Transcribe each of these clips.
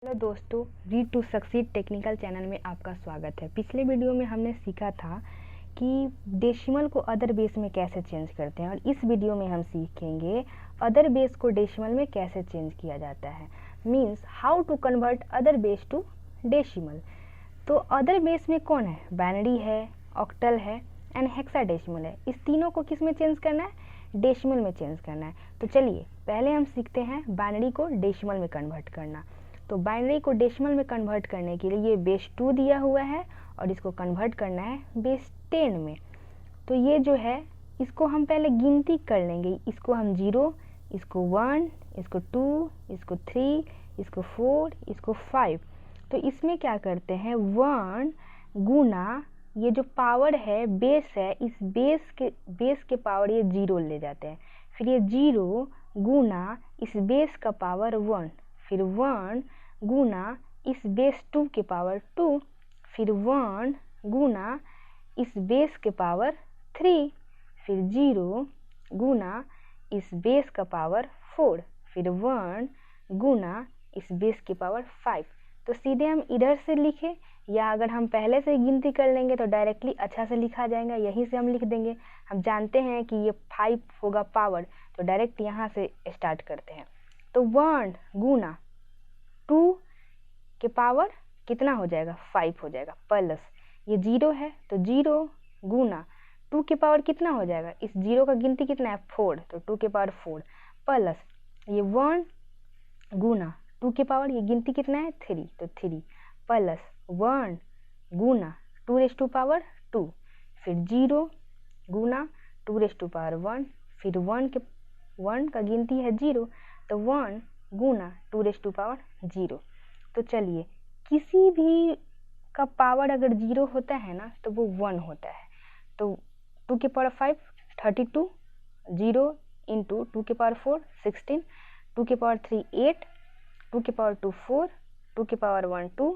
Hello दोस्तों, read to succeed technical channel में आपका स्वागत है। पिछले वीडियो में हमने सीखा था कि डेसिमल को अदर बेस में कैसे चेंज करते हैं, और इस वीडियो में हम सीखेंगे अदर बेस को डेसिमल में कैसे चेंज किया जाता है। Means how to convert other base to decimal. तो अदर बेस में कौन है? बाइनरी है, ऑक्टल है एंड हेक्साडेसिमल है। इस तीनों को किस में चेंज करना है? डेसिमल में चेंज करना है। तो चलिए पहले हम सीखते हैं बाइनरी को डेसिमल में कन्वर्ट करना। तो बाइनरी को डेसिमल में कन्वर्ट करने के लिए ये बेस 2 दिया हुआ है और इसको कन्वर्ट करना है बेस 10 में। तो ये जो है इसको हम पहले गिनती कर लेंगे। इसको हम 0, इसको 1, इसको 2, इसको 3, इसको 4, इसको 5। तो इसमें क्या करते हैं, 1 गुना ये जो पावर है बेस है, इस बेस के पावर ये 0 ले जाते हैं। फिर ये 0 गुना इस बेस का पावर 1, फिर 1 गुना इस बेस 2 के पावर 2, फिर 1 गुना इस बेस के पावर 3, फिर 0 गुना इस बेस का पावर 4, फिर 1 गुना इस बेस की पावर 5। तो सीधे हम इधर से लिखे, या अगर हम पहले से गिनती कर लेंगे तो डायरेक्टली अच्छा से लिखा जाएगा, यहीं से हम लिख देंगे। हम जानते हैं कि ये 5 होगा पावर, तो डायरेक्ट यहाँ से स्टार्ट करते हैं। तो 1 गुना 2 के पावर कितना हो जाएगा? 5 हो जाएगा, प्लस ये 0 है तो 0 गुना 2 के पावर कितना हो जाएगा? इस 0 का गिनती कितना है? 4, तो 2 के पावर 4, प्लस ये 1 गुना 2 के पावर ये गिनती कितना है? 3, तो 3, प्लस 1 गुना 2 रेज़ टू पावर 2, फिर 0 गुना 2 रेज़ टू पावर 1, फिर 1 का गिनती है 0, तो 1 गुना 2 रेज़ टू पावर 0। तो चलिए, किसी भी का पावर अगर 0 होता है ना तो वो 1 होता है। तो 2 के पावर 5 32, 0 इंटू 2 के पावर 4 16, 2 के पावर 3 8, 2 के पावर 2 4, 2 के पावर 1 2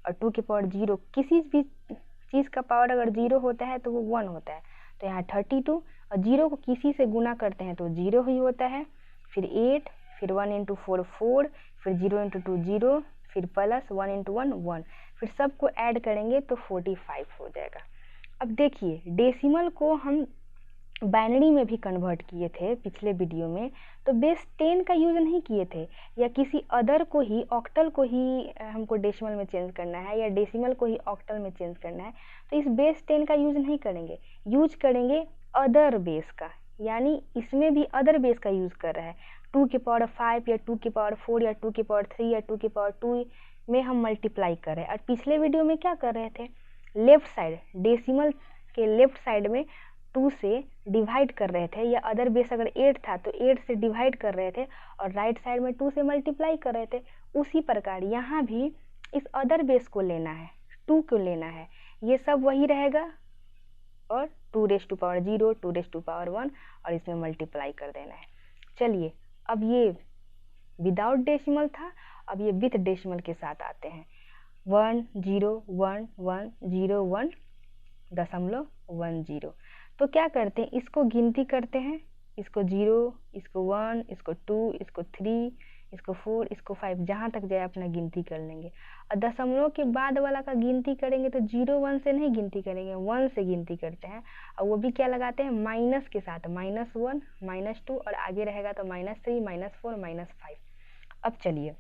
और 2 के पावर 0। किसी भी चीज़ का पावर अगर 0 होता है तो वो 1 होता है। तो यहाँ 32 और 0 को किसी से गुना करते हैं तो 0 ही होता है। फिर 8, फिर 1 इंटू 4 4, फिर 0 इंटू 2 0, फिर प्लस 1 इंटू 1 1, फिर सबको ऐड करेंगे तो 45 हो जाएगा। अब देखिए, डेसिमल को हम बाइनरी में भी कन्वर्ट किए थे पिछले वीडियो में, तो बेस 10 का यूज़ नहीं किए थे, या किसी अदर को ही, ऑक्टल को ही हमको डेसिमल में चेंज करना है, या डेसिमल को ही ऑक्टल में चेंज करना है, तो इस बेस 10 का यूज़ नहीं करेंगे, यूज करेंगे अदर बेस का। यानी इसमें भी अदर बेस का यूज़ कर रहा है। 2 के पावर 5 या 2 के पावर 4 या 2 के पावर 3 या 2 के पावर 2 में हम मल्टीप्लाई कर रहे हैं। और पिछले वीडियो में क्या कर रहे थे, लेफ्ट साइड, डेसिमल के लेफ्ट साइड में 2 से डिवाइड कर रहे थे, या अदर बेस अगर 8 था तो 8 से डिवाइड कर रहे थे, और राइट साइड में 2 से मल्टीप्लाई कर रहे थे। उसी प्रकार यहाँ भी इस अदर बेस को लेना है, 2 को लेना है, ये सब वही रहेगा, और 2 raise to power 0, 2 raise to power 1, और इसमें मल्टीप्लाई कर देना है। चलिए, अब ये विदाउट डेसिमल था, अब ये विथ डेसिमल के साथ आते हैं। 1 0 1 1 0 1 दशमलव 1 0। तो क्या करते हैं, इसको गिनती करते हैं, इसको 0, इसको 1, इसको 2, इसको 3, इसको 4, इसको 5, जहाँ तक जाए अपना गिनती कर लेंगे। और दशमलव के बाद वाला का गिनती करेंगे तो 0 1 से नहीं गिनती करेंगे, 1 से गिनती करते हैं। और वो भी क्या लगाते हैं? माइनस के साथ, -1 -2, और आगे रहेगा तो -3 -4 -5। अब चलिए,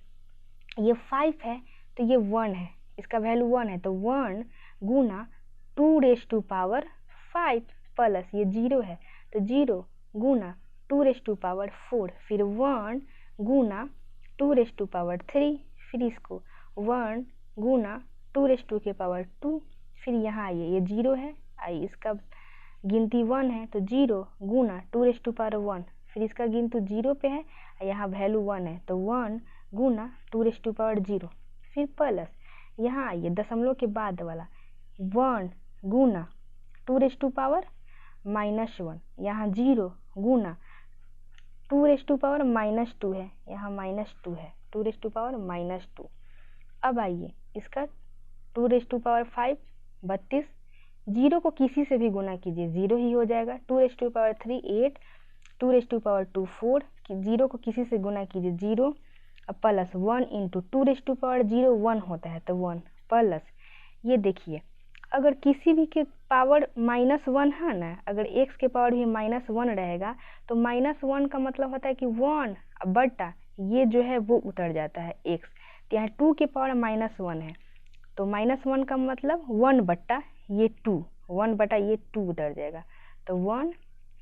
ये 5 है तो ये 1 है, इसका वैल्यू 1 है, तो 1 गुना 2 रेज़ टू पावर 5, प्लस ये 0 है तो 0 गुना 2 रेज़ टू पावर 4, फिर 1 गुना 2 रेज़ टू पावर 3, फिर इसको 1 गुना 2 रेज़ टू के पावर 2, फिर यहाँ आइए, ये 0 है, आइए इसका गिनती 1 है तो 0 गुना 2 रेज़ टू पावर 1, फिर इसका गिनती 0 पे है, यहाँ वैल्यू 1 है तो 1 गुना 2 रेज़ टू पावर 0, फिर प्लस यहाँ आइए दशमलव के बाद वाला 1 गुना 2 रेज़ टू पावर -1, यहाँ 0 गुना 2 रेज़ टू पावर -2 है, यहाँ -2 है, 2 रेज़ टू पावर -2। अब आइए इसका 2 रेज़ टू पावर 5 32, 0 को किसी से भी गुना कीजिए 0 ही हो जाएगा। 2 raise to power 3 8, 2 raise to power 2 4, 0 को किसी से गुना कीजिए 0, अब प्लस 1 इंटू 2⁻0 1 होता है तो 1 प्लस, ये देखिए अगर किसी भी के पावर -1 है ना, अगर x के पावर भी -1 रहेगा तो -1 का मतलब होता है कि 1 बटा ये जो है वो उतर जाता है x। तो यहाँ 2 के पावर -1 है तो -1 का मतलब 1 बटा ये 2, 1 बटा ये 2 उतर जाएगा तो 1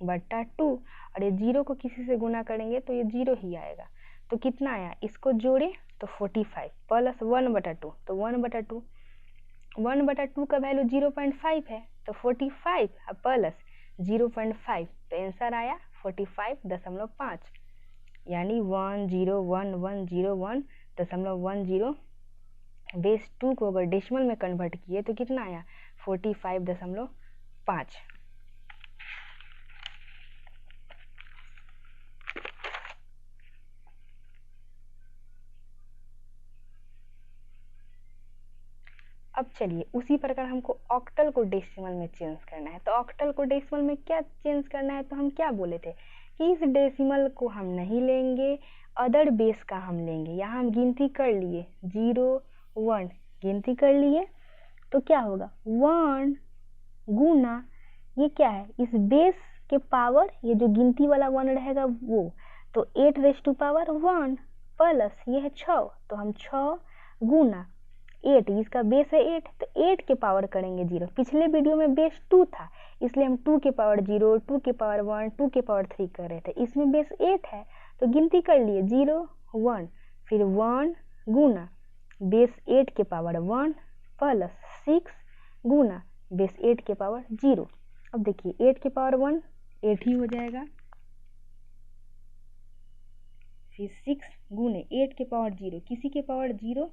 बटा 2, और ये 0 को किसी से गुना करेंगे तो ये 0 ही आएगा। तो कितना आया, इसको जोड़े तो 45 प्लस 1 बटा 2 तो 1 बटा 2, 1 बटा 2 का वैल्यू 0.5 है तो 45 प्लस 0.5 तो आंसर आया 45.5, यानी 1011101.10 बेस 2 को अगर डेसिमल में कन्वर्ट किए तो कितना आया 45.5। अब चलिए उसी प्रकार हमको ऑक्टल को डेसिमल में चेंज करना है। तो ऑक्टल को डेसिमल में क्या चेंज करना है, तो हम क्या बोले थे कि इस डेसिमल को हम नहीं लेंगे, अदर बेस का हम लेंगे। यहाँ हम गिनती कर लिए 0 1 गिनती कर लिए तो क्या होगा 1 गुना ये क्या है इस बेस के पावर, ये जो गिनती वाला 1 रहेगा वो, तो 8⁻1 प्लस ये है 6 तो हम 6 गुना 8, इसका बेस है 8 तो 8 के पावर करेंगे 0। पिछले वीडियो में बेस 2 था इसलिए हम 2 के पावर 0, 2 के पावर 1, 2 के पावर 3 कर रहे थे। इसमें बेस 8 है तो गिनती कर लिए 0 1 फिर 1 गुना बेस 8 के पावर 1 प्लस 6 गुना बेस 8 के पावर 0। अब देखिए 8 के पावर 1 8 ही हो जाएगा, फिर 6 गुने 8 के पावर 0, किसी के पावर 0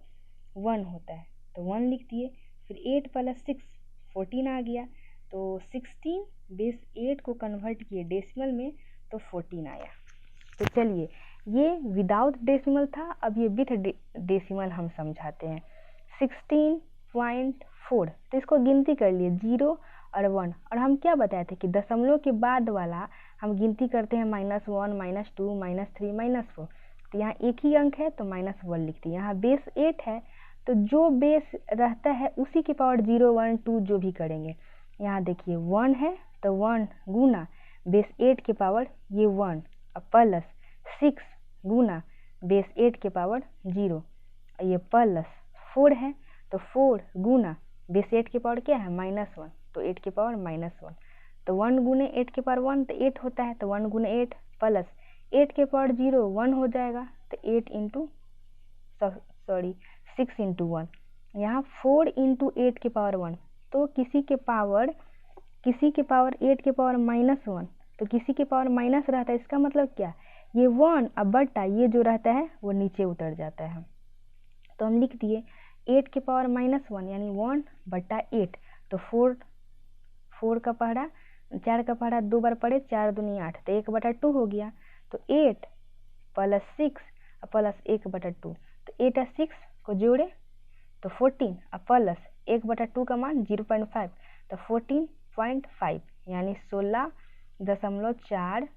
1 होता है तो 1 लिख दिए, फिर 8 प्लस 6 14 आ गया तो 16 बेस 8 को कन्वर्ट किए डेसिमल में तो 14 आया। तो चलिए ये विदाउट डेसिमल था, अब ये विथ डेसिमल हम समझाते हैं। 16.4 तो इसको गिनती कर लिए 0 और 1, और हम क्या बताए थे कि दशमलव के बाद वाला हम गिनती करते हैं -1 -2 -3 -4, तो यहाँ एक ही अंक है तो -1 लिखते हैं। यहाँ बेस 8 है तो जो बेस रहता है उसी के पावर 0 1 2 जो भी करेंगे। यहाँ देखिए 1 है तो 1 गुना बेस 8 के पावर ये 1 प्लस 6 गुना बेस 8 के पावर 0, ये प्लस 4 है तो 4 गुना बेस 8 के पावर क्या है -1 तो 8 के पावर -1, तो 1 गुने 8 के पावर 1 तो 8 होता है तो 1 गुने 8 प्लस 8 के पावर 0 1 हो जाएगा तो 6 इंटू 1, यहाँ 4 इंटू 8 के पावर 1, तो किसी के पावर 8 के पावर -1 तो किसी के पावर माइनस रहता है, इसका मतलब क्या ये 1 अब बटा ये जो रहता है वो नीचे उतर जाता है। तो हम लिख दिए 8 के पावर -1 यानी 1 बटा 8, तो 4 का पहाड़ा 4 का पहाड़ा 2 बार पड़े 4 दूनी 8 तो 1 बटा 2 हो गया, तो 8 प्लस 6 प्लस 1 बटा 2 तो 8 और 6 को जोड़े तो 14 प्लस 1 बटा 2 का मान 0.5 तो 14.5 यानी 16.4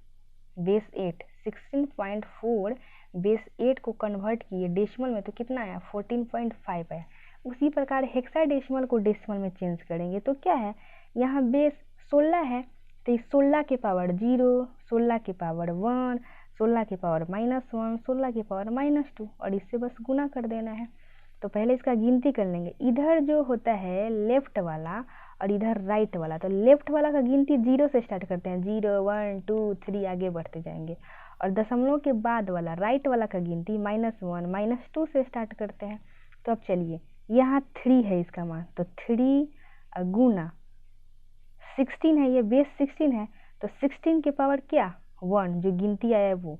बेस 8 16.4 बेस 8 को कन्वर्ट किए डेसिमल में तो कितना आया 14.5 आया। उसी प्रकार हेक्साडेसिमल को डेसिमल में चेंज करेंगे तो क्या है, यहाँ बेस 16 है तो 16 के पावर 0, 16 के पावर 1, 16 के पावर -1, 16 के पावर -2 और इससे बस गुना कर देना है। तो पहले इसका गिनती कर लेंगे, इधर जो होता है लेफ्ट वाला और इधर राइट वाला, तो लेफ्ट वाला का गिनती 0 से स्टार्ट करते हैं, 0 1 2 3 आगे बढ़ते जाएंगे, और दशमलव के बाद वाला राइट वाला का गिनती -1 -2 से स्टार्ट करते हैं। तो अब चलिए यहाँ 3 है इसका मान, तो 3 गुना 16 है, ये बेस 16 है तो 16 के पावर क्या 1 जो गिनती आया है वो,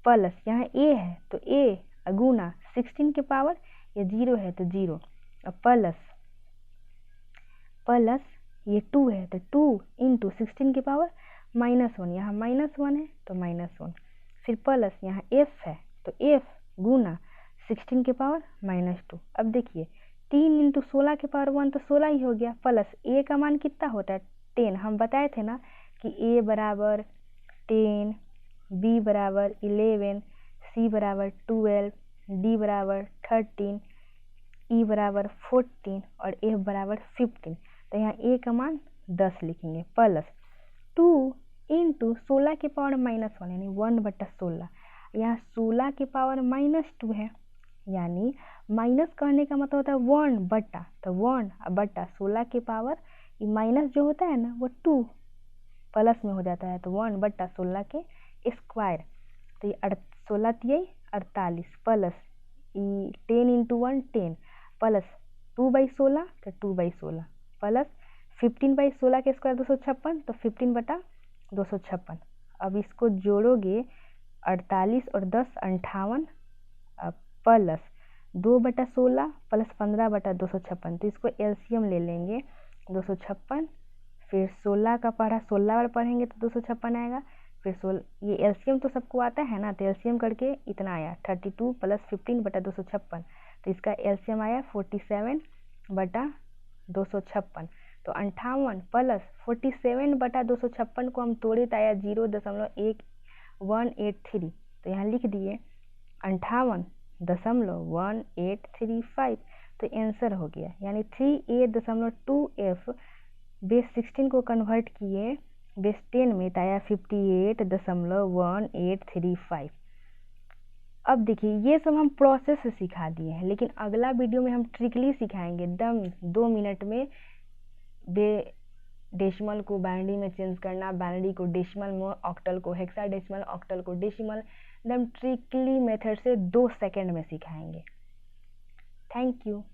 प्लस यहाँ a है तो a गुना 16 के पावर ये 0 है तो 0 प्लस ये 2 है तो 2 इंटू 16 के पावर -1, यहाँ -1 है तो -1, फिर प्लस यहाँ f है तो f गुना 16 के पावर -2। अब देखिए 3 इंटू 16 के पावर 1 तो 16 ही हो गया, प्लस a का मान कितना होता है 10, हम बताए थे ना कि a बराबर 10, b बराबर 11, c बराबर 12, D बराबर 13, E बराबर 14 और F बराबर 15। तो यहाँ A का मान 10 लिखेंगे प्लस 2 इंटू 16 की पावर -1 यानी 1/16। यहाँ 16 की पावर -2 है, यानी माइनस करने का मतलब होता है 1 बटा, तो 1 बटा 16 की पावर, ये माइनस जो होता है ना वो 2 प्लस में हो जाता है, तो 1 बटा 16 के स्क्वायर। तो ये 16 तिये 48 प्लस 10 इंटू 1 10 प्लस 2/16 तो 2/16 प्लस 15/16 के स्क्वायर 256, तो 15 बटा 256। अब इसको जोड़ोगे 48 और 10 58 प्लस 2/16 प्लस 15/256। तो इसको एलसीएम ले लेंगे 256, फिर 16 का पढ़ा 16 बार पढ़ेंगे तो 256 आएगा, फिर 16, ये एलसीएम तो सबको आता है ना, तो एलसीएम करके इतना आया 32 प्लस 15/256। तो इसका एलसीएम आया 47/256। तो 58 प्लस 47/256 को हम तोड़े तो आया 0.183। तो यहाँ लिख दिए 58.1835। तो आंसर हो गया, यानी 38.2F बेस 16 को कन्वर्ट किए बेस 10 में, तो आया 58.1835। अब देखिए ये सब हम प्रोसेस से सिखा दिए हैं, लेकिन अगला वीडियो में हम ट्रिकली सिखाएंगे एकदम 2 मिनट में डेसिमल को बाइनरी में चेंज करना, बाइनरी को डेसिमल में, ऑक्टल को हेक्साडेसिमल, ऑक्टल को डेसिमल, एकदम ट्रिकली मेथड से 2 सेकंड में सिखाएंगे। Thank you.